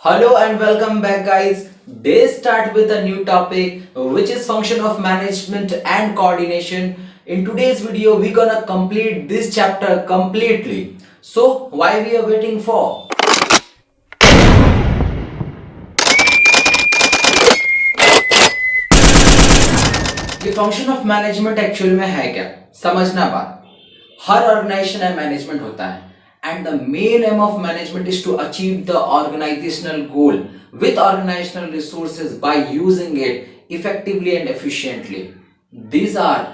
Hello and welcome back guys. Day start with a new topic which is function of management and coordination. In today's video we gonna complete this chapter completely. So why we are waiting for? ये function of management actual में है क्या? समझना बात। हर organisation में management होता है and the main aim of management is to achieve the organizational goal with organizational resources by using it effectively and efficiently. These are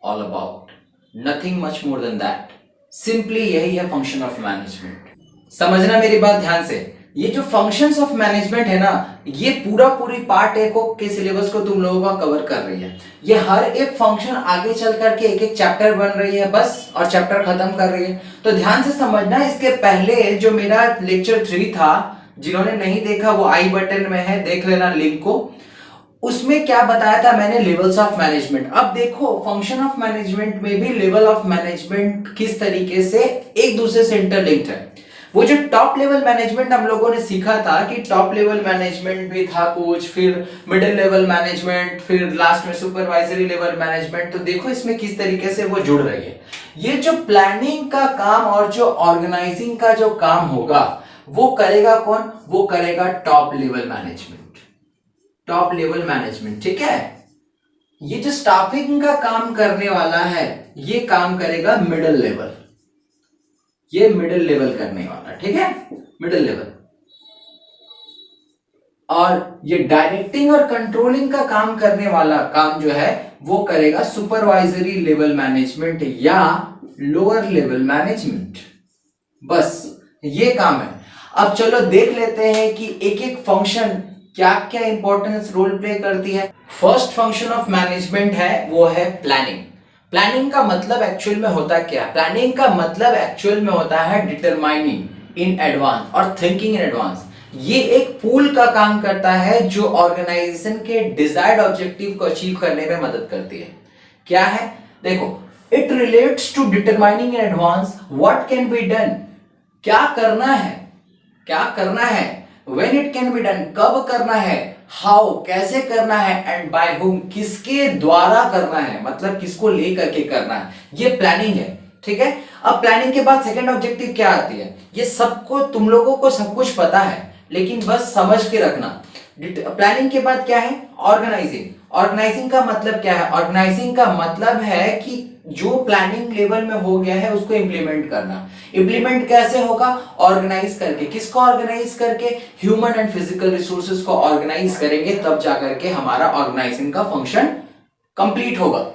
all about nothing much more than that. Simply यही है function of management. समझना मेरी बात ध्यान से। ये जो functions of management है ना, ये पूरी पार्ट एक के सिलेबस को तुम लोगों का कवर कर रही है। ये हर एक फंक्शन आगे चल करके एक एक चैप्टर बन रही है बस, और चैप्टर खत्म कर रही है। तो ध्यान से समझना। इसके पहले जो मेरा लेक्चर 3 था, जिन्होंने नहीं देखा वो आई बटन में है, देख लेना लिंक को। उसमें क्या बताया था मैंने? Levels of management. अब देखो फंक्शन ऑफ मैनेजमेंट में भी लेवल ऑफ मैनेजमेंट किस तरीके से एक दूसरे से इंटरलिंक्ड है। वो जो टॉप लेवल मैनेजमेंट हम लोगों ने सीखा था कि टॉप लेवल मैनेजमेंट भी था कुछ, फिर मिडिल लेवल मैनेजमेंट, फिर लास्ट में सुपरवाइजरी लेवल मैनेजमेंट। तो देखो इसमें किस तरीके से वो जुड़ रही है। ये जो प्लानिंग का काम और जो ऑर्गेनाइजिंग का जो काम होगा वो करेगा कौन? वो करेगा top level management. Top level management, ठीक है। ये जो स्टाफिंग का काम करने वाला है ये काम करेगा मिडिल लेवल। ये मिडिल लेवल करने वाला, ठीक है, मिडिल लेवल। और ये डायरेक्टिंग और कंट्रोलिंग का काम करने वाला काम जो है वो करेगा सुपरवाइजरी लेवल मैनेजमेंट या लोअर लेवल मैनेजमेंट। बस ये काम है। अब चलो देख लेते हैं कि एक एक फंक्शन क्या क्या इंपॉर्टेंस रोल प्ले करती है। फर्स्ट फंक्शन ऑफ मैनेजमेंट है वो है प्लानिंग। प्लानिंग का मतलब एक्चुअल में होता क्या? प्लानिंग का मतलब एक्चुअल में होता है डिटरमाइनिंग इन एडवांस और थिंकिंग इन एडवांस। ये एक पूल का काम करता है जो ऑर्गेनाइजेशन के डिजायर्ड ऑब्जेक्टिव को अचीव करने में मदद करती है। क्या है? देखो, it relates to determining in advance what can be done. क्या करना है, क्या करना है, when it can be done, कब करना है, हाउ, कैसे करना है, एंड बाय हुम, किसके द्वारा करना है, मतलब किसको लेकर के करना है। ये प्लानिंग है, ठीक है। अब प्लानिंग के बाद सेकंड ऑब्जेक्टिव क्या आती है? ये सबको तुम लोगों को सब कुछ पता है, लेकिन बस समझ के रखना। प्लानिंग के बाद क्या है? ऑर्गेनाइजिंग। ऑर्गेनाइजिंग का मतलब क्या है? ऑर्गेनाइजिंग का मतलब है कि जो प्लानिंग लेवल में हो गया है उसको इंप्लीमेंट करना। इंप्लीमेंट कैसे होगा? ऑर्गेनाइज करके। किसको ऑर्गेनाइज करके? ह्यूमन एंड फिजिकल रिसोर्सेज को ऑर्गेनाइज करेंगे, तब जाकर के हमारा ऑर्गेनाइजिंग का फंक्शन कंप्लीट होगा।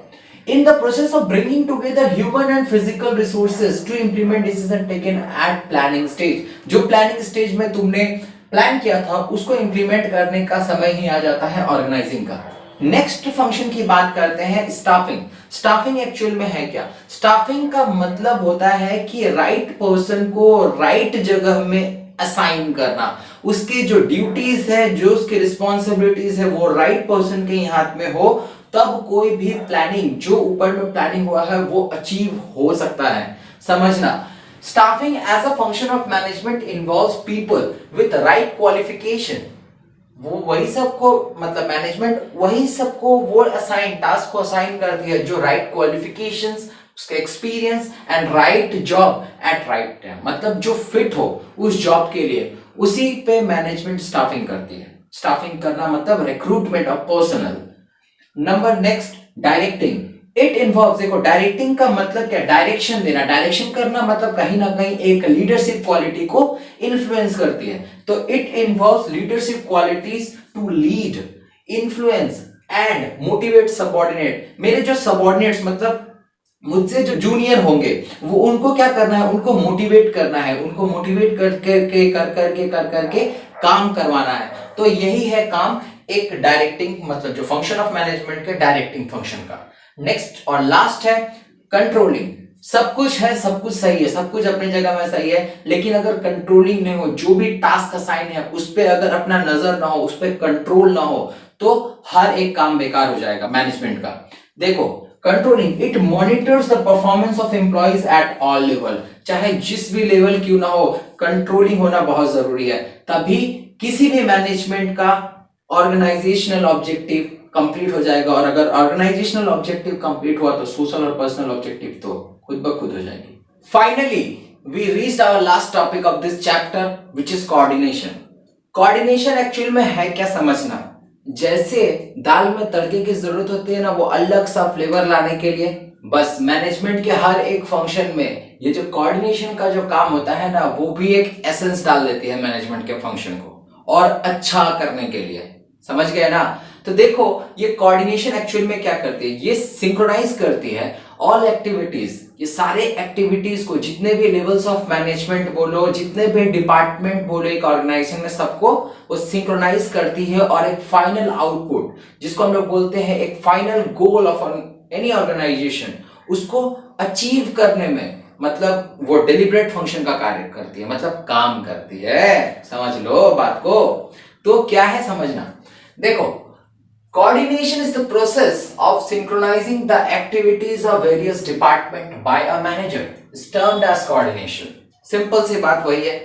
In the process of bringing together human and physical resources to implement decision taken at planning stage, जो planning stage में तुमने प्लान किया था उसको इंप्लीमेंट करने का समय ही आ जाता है ऑर्गेनाइजिंग का। नेक्स्ट फंक्शन की बात करते हैं स्टाफिंग। स्टाफिंग एक्चुअल में है क्या? स्टाफिंग का मतलब होता है कि राइट पर्सन को राइट जगह में असाइन करना। उसकी जो ड्यूटीज है, जो उसकी रिस्पॉन्सिबिलिटीज है वो राइट पर्सन के ही हाथ में हो, तब कोई भी प्लानिंग जो ऊपर में प्लानिंग हुआ है वो अचीव हो सकता है। समझना, staffing as a function of management involves people with right qualification. वो वही सबको, मतलब मैनेजमेंट वही सबको वो असाइन, टास्क को असाइन करती है जो राइट क्वालिफिकेशंस, उसका experience and right job eight right time, मतलब जो फिट हो उस जॉब के लिए, उसी पे मैनेजमेंट स्टाफिंग करती है। स्टाफिंग करना मतलब recruitment of personal. Number next, directing. It involves, देखो डायरेक्टिंग का मतलब क्या? डायरेक्शन देना। डायरेक्शन करना मतलब कहीं ना कहीं एक लीडरशिप क्वालिटी को इन्फ्लुएंस करती है। तो it involves leadership qualities to lead, influence and motivate subordinate. मेरे जो सबऑर्डिनेट्स मतलब मुझसे जो जूनियर होंगे वो, उनको क्या करना है? उनको मोटिवेट करना है, उनको मोटिवेट कर करके काम करवाना है। तो यही है काम एक डायरेक्टिंग, मतलब जो फंक्शन ऑफ मैनेजमेंट के डायरेक्टिंग फंक्शन का। नेक्स्ट और लास्ट है कंट्रोलिंग। सब कुछ है, सब कुछ सही है, सब कुछ अपनी जगह में सही है, लेकिन अगर कंट्रोलिंग नहीं हो, जो भी टास्क असाइन है उस पर अगर अपना नजर ना हो, उस पर कंट्रोल ना हो, तो हर एक काम बेकार हो जाएगा मैनेजमेंट का। देखो controlling, it monitors the performance of employees at all level. चाहे जिस भी लेवल क्यों ना हो, कंट्रोलिंग होना बहुत जरूरी है, तभी किसी भी मैनेजमेंट का ऑर्गेनाइजेशनल ऑब्जेक्टिव कंप्लीट हो जाएगा, और अगर ऑर्गेनाइजेशनल ऑब्जेक्टिव कंप्लीट हुआ तो सोशल और पर्सनल ऑब्जेक्टिव तो खुद ब खुद हो जाएंगे। Finally we reached our last topic of this chapter which is coordination. Coordination actual में है क्या समझना। जैसे दाल में तड़के की जरूरत होती है ना, वो अलग सा फ्लेवर लाने के लिए, बस मैनेजमेंट के हर एक फंक्शन में ये जो कोऑर्डिनेशन का जो काम होता है ना, वो भी एक एसेंस डाल देती है मैनेजमेंट के फंक्शन को और अच्छा करने के लिए। समझ गए ना। तो देखो ये कोऑर्डिनेशन एक्चुअल में क्या करती है, ये सिंक्रोनाइज करती है ऑल एक्टिविटीज, ये सारे एक्टिविटीज को, जितने भी लेवल्स ऑफ मैनेजमेंट बोलो, जितने भी डिपार्टमेंट बोलो एक ऑर्गेनाइजेशन में, सबको वो सिंक्रोनाइज करती है और एक फाइनल आउटपुट, जिसको हम लोग बोलते हैं एक final goal of any organisation, उसको अचीव करने में, मतलब वो डेलिब्रेट फंक्शन का कार्य करती है, मतलब काम करती है। समझ लो बात को। तो क्या है समझना। देखो coordination is the process of synchronizing the activities of various department by a manager is termed as coordination। Simple सी बात वही है।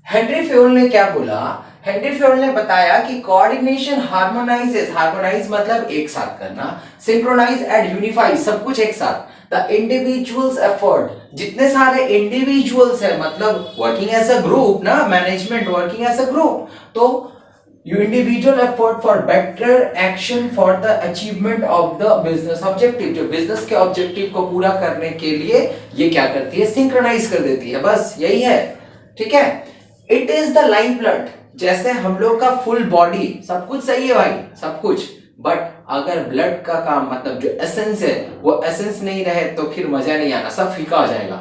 हेनरी फ्योल ने क्या बोला, हेनरी फ्योल ने बताया कि कोऑर्डिनेशन हार्मोनाइजेस, हार्मोनाइज मतलब एक साथ करना, सिंक्रोनाइज एंड यूनिफाई सब कुछ एक साथ, द इंडिविजुअल्स एफर्ट, जितने सारे इंडिविजुअल्स है, मतलब वर्किंग एज अ ग्रुप ना, management working as a group, तो individual effort for better action for the achievement of the business objective, जो बिजनेस के ऑब्जेक्टिव को पूरा करने के लिए ये क्या करती है, सिंक्रोनाइज कर देती है। बस यही है, ठीक है। It is the life blood, जैसे हम लोग का फुल बॉडी, सब कुछ सही है भाई, सब कुछ, बट अगर ब्लड का काम मतलब जो एसेंस है वो एसेंस नहीं रहे तो फिर मजा नहीं आना, सब फीका हो जाएगा।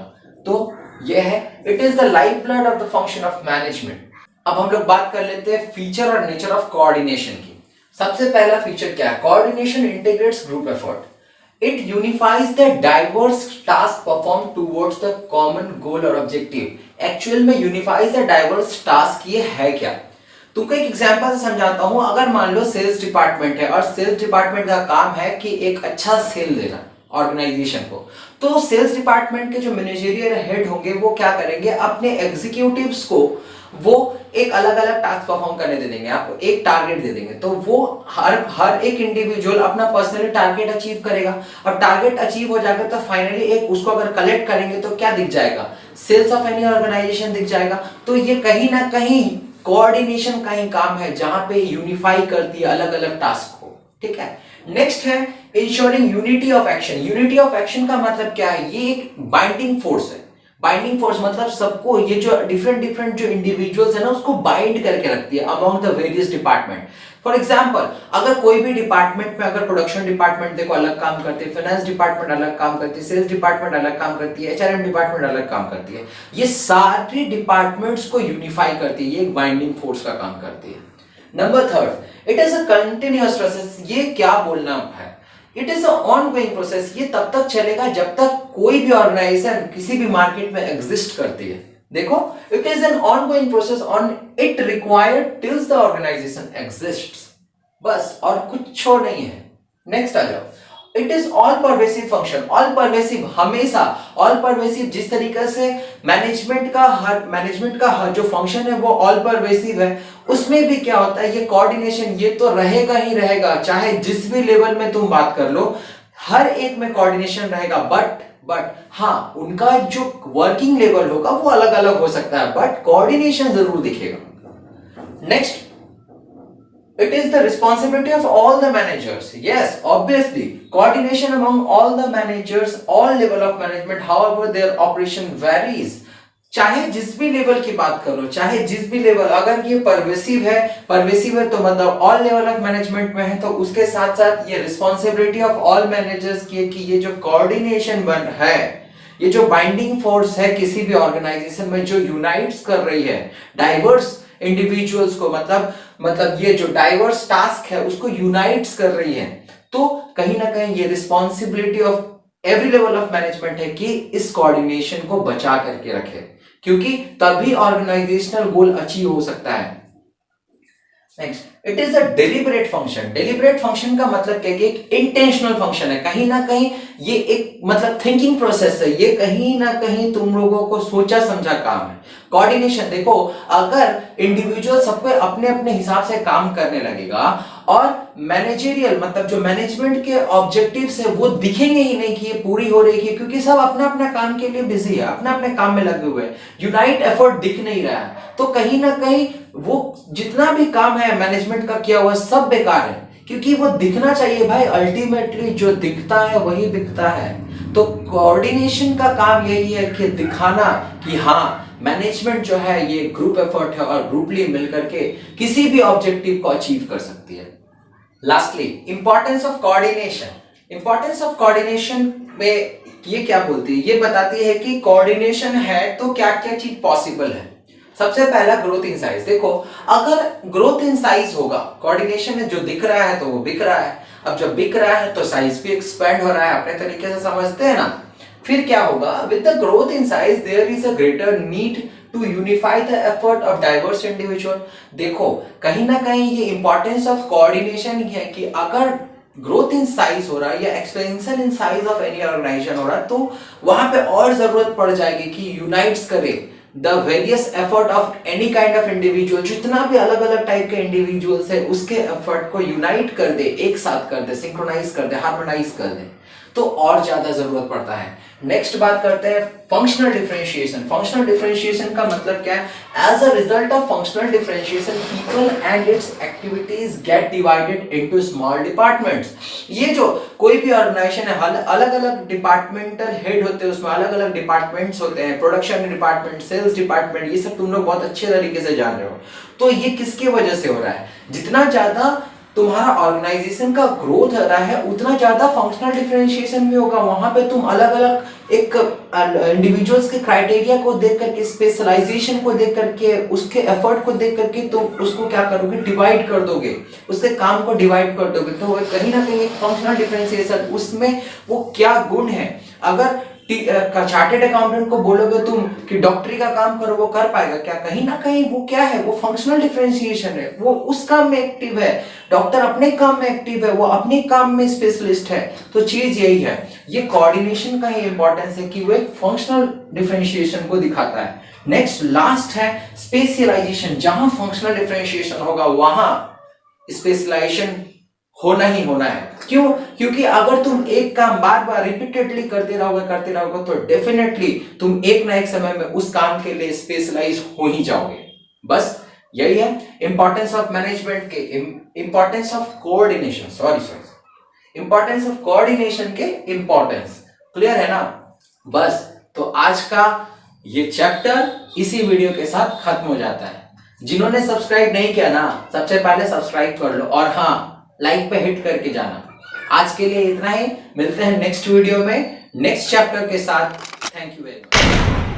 तो ये है, it is the life blood of the function of management. अब हम लोग बात कर लेते हैं फीचर और नेचर ऑफ कोऑर्डिनेशन की। सबसे पहला फीचर क्या है, coordination integrates group effort, it unifies the diverse task perform towards the common goal और ऑब्जेक्टिव। एक्चुअल में यूनिफाइज द डाइवर्स टास्क ये है क्या, तुमको एक एग्जांपल से समझाता हूं। अगर मान लो सेल्स डिपार्टमेंट है और सेल्स डिपार्टमेंट का काम है कि एक अच्छा सेल देना ऑर्गेनाइजेशन को, तो सेल्स डिपार्टमेंट के जो मैनेजरियल हेड होंगे वो क्या करेंगे, अपने एग्जीक्यूटिव्स को वो एक अलग अलग टास्क परफॉर्म करने दे देंगे, आपको एक टारगेट दे देंगे, तो वो हर एक इंडिविजुअल अपना पर्सनली टारगेट अचीव करेगा, और टारगेट अचीव हो जाएगा तो फाइनली एक उसको अगर कलेक्ट करेंगे तो क्या दिख जाएगा, सेल्स ऑफ एनी ऑर्गेनाइजेशन दिख जाएगा। तो ये कहीं ना कहीं कोऑर्डिनेशन का ही काम है, जहां पे यूनिफाई करती है अलग अलग टास्क को, ठीक है। नेक्स्ट है ensuring unity of action. Unity of action का मतलब क्या है, ये एक बाइंडिंग फोर्स है। बाइंडिंग फोर्स मतलब सबको, ये जो डिफरेंट जो इंडिविजुअल्स है ना, उसको बाइंड करके रखती है among the various department. For example, अगर कोई भी डिपार्टमेंट में, अगर प्रोडक्शन डिपार्टमेंट देखो अलग काम करती है, फाइनेंस डिपार्टमेंट अलग काम करती है, सेल्स डिपार्टमेंट अलग काम करती है, एचआरएम डिपार्टमेंट अलग काम करती है, ये सारी डिपार्टमेंट्स को यूनिफाई करती है, ये एक बाइंडिंग फोर्स का काम करती है। Number third, it is a continuous process. ये क्या बोलना है, it is a ongoing process. ये तब तक चलेगा जब तक कोई भी ऑर्गेनाइजेशन किसी भी मार्केट में एग्जिस्ट करती है। देखो, it is an ongoing process on it required tills the organisation exists, बस, और कुछ नहीं है। नेक्स्ट आ जाओ, it is all pervasive function. All pervasive, हमेशा ऑल परवेसिव, जिस तरीके से मैनेजमेंट का हर जो फंक्शन है वो ऑल परवेसिव है, उसमें भी क्या होता है, ये कोऑर्डिनेशन ये तो रहेगा ही रहेगा, चाहे जिस भी लेवल में तुम बात कर लो, हर एक में कोऑर्डिनेशन रहेगा। बट हाँ, उनका जो वर्किंग लेवल होगा वो अलग अलग हो सकता है, बट कोऑर्डिनेशन जरूर दिखेगा। Next, it is the responsibility of all the managers. Yes, obviously, coordination among all the managers, all level of management, however their operation varies. चाहे जिस भी लेवल की बात करो, चाहे जिस भी लेवल, अगर ये परवेसिव है तो मतलब ऑल लेवल ऑफ मैनेजमेंट में है, तो उसके साथ साथ ये रिस्पॉन्सिबिलिटी ऑफ ऑल मैनेजर्स की कि ये जो कोऑर्डिनेशन बन है, ये जो बाइंडिंग फोर्स है किसी भी ऑर्गेनाइजेशन में, जो यूनाइट्स कर रही है डाइवर्स इंडिविजुअल्स को, मतलब ये जो डाइवर्स टास्क है उसको यूनाइट्स कर रही है, तो कहीं ना कहीं ये responsibility of every level of management है कि इस कोऑर्डिनेशन को बचा करके रखे, क्योंकि तभी ऑर्गेनाइजेशनल गोल अचीव हो सकता है। Next, it is a deliberate function. Deliberate function का मतलब क्या कि एक इंटेंशनल फंक्शन है, कहीं ना कहीं ये एक मतलब थिंकिंग प्रोसेस है, ये कहीं ना कहीं तुम लोगों को सोचा समझा काम है। कोऑर्डिनेशन देखो, अगर इंडिविजुअल सबको अपने अपने हिसाब से काम करने लगेगा और मैनेजरियल मतलब जो मैनेजमेंट के ऑब्जेक्टिव्स है वो दिखेंगे ही नहीं कि ये पूरी हो रही है, क्योंकि सब अपना अपना काम के लिए बिजी है, अपने अपने काम में लगे हुए हैं, यूनाइट एफर्ट दिख नहीं रहा है, तो कहीं ना कहीं वो जितना भी काम है मैनेजमेंट का किया हुआ सब बेकार है, क्योंकि वो दिखना चाहिए भाई। अल्टीमेटली जो दिखता है वही दिखता है। तो कोऑर्डिनेशन का काम यही है कि दिखाना कि हाँ मैनेजमेंट जो है ये ग्रुप एफर्ट है और ग्रुपली मिलकर के किसी भी ऑब्जेक्टिव को अचीव कर सकती है। Lastly, importance of coordination. Importance of coordination में ये क्या बोलती है, ये बताती है कि कोऑर्डिनेशन है तो क्या क्या चीज पॉसिबल है। सबसे पहला ग्रोथ इन साइज। देखो, अगर ग्रोथ इन साइज होगा, कोऑर्डिनेशन में जो दिख रहा है तो वो बिक रहा है, अब जब बिक रहा है तो साइज भी एक्सपेंड हो रहा है, अपने तरीके से समझते हैं ना। फिर क्या होगा, with the growth in size there is a greater need to unify the effort of diverse individual. देखो, कहीं ना कहीं ये इंपॉर्टेंस ऑफ कोऑर्डिनेशन ही है कि अगर ग्रोथ इन साइज हो रहा है या expansion in size of any organisation हो रहा है, तो वहां पे और जरूरत पड़ जाएगी कि यूनाइट्स करे the various effort of any kind of individual. जितना भी अलग अलग टाइप के इंडिविजुअल्स है उसके एफर्ट को यूनाइट कर दे, एक साथ कर दे, सिंक्रोनाइज कर दे, हार्मोनाइज कर दे, तो और ज्यादा जरूरत पड़ता है। नेक्स्ट बात करते हैं फंक्शनल डिफरेंशिएशन। फंक्शनल डिफरेंशिएशन का मतलब क्या है, as a result of functional differentiation people and its activities get divided into small departments. ये जो कोई भी ऑर्गेनाइजेशन है, अलग अलग डिपार्टमेंटल हेड होते हैं, उसमें अलग अलग डिपार्टमेंट्स होते हैं, प्रोडक्शन डिपार्टमेंट, सेल्स डिपार्टमेंट, ये सब तुम लोग बहुत अच्छे तरीके से जान रहे हो। तो ये किसकी वजह से हो रहा है, जितना ज्यादा तुम्हारा ऑर्गेनाइजेशन का ग्रोथ हो रहा है उतना ज्यादा फंक्शनल डिफरेंशिएशन भी होगा। वहां पे तुम अलग अलग एक इंडिविजुअल्स के क्राइटेरिया को देख करके, स्पेशलाइजेशन को देख करके, उसके एफर्ट को देख करके तुम उसको क्या करोगे, डिवाइड कर दोगे, उसके काम को डिवाइड कर दोगे। तो कहीं ना कहीं एक फंक्शनल डिफरेंशिएशन, उसमें वो क्या गुण है। अगर चार्टेड अकाउंटेंट को बोलोगे तुम कि डॉक्टरी का काम करो, वो कर पाएगा क्या, कहीं ना कहीं वो क्या है, वो फंक्शनल डिफरेंशिएशन है, वो उस काम में एक्टिव है। डॉक्टर अपने काम में एक्टिव है, वो अपने काम में स्पेशलिस्ट है। तो चीज यही है, ये कोऑर्डिनेशन का ही इंपॉर्टेंस है कि वो एक फंक्शनल डिफरेंशिएशन को दिखाता है। नेक्स्ट लास्ट है स्पेशलाइजेशन। जहां फंक्शनल डिफरेंशिएशन होगा वहां स्पेशलाइजेशन होना ही होना है। क्यों, क्योंकि अगर तुम एक काम बार बार रिपीटेडली करते रहोगे तो डेफिनेटली तुम एक ना एक समय में उस काम के लिए स्पेशलाइज हो ही जाओगे। बस यही है इंपॉर्टेंस ऑफ मैनेजमेंट के, importance of coordination, importance of coordination के इंपॉर्टेंस। क्लियर है ना। बस तो आज का ये चैप्टर इसी वीडियो के साथ खत्म हो जाता है। जिन्होंने सब्सक्राइब नहीं किया ना, सबसे पहले सब्सक्राइब कर लो और हाँ लाइक पे हिट करके जाना। आज के लिए इतना ही, मिलते हैं नेक्स्ट वीडियो में नेक्स्ट चैप्टर के साथ। Thank you very much.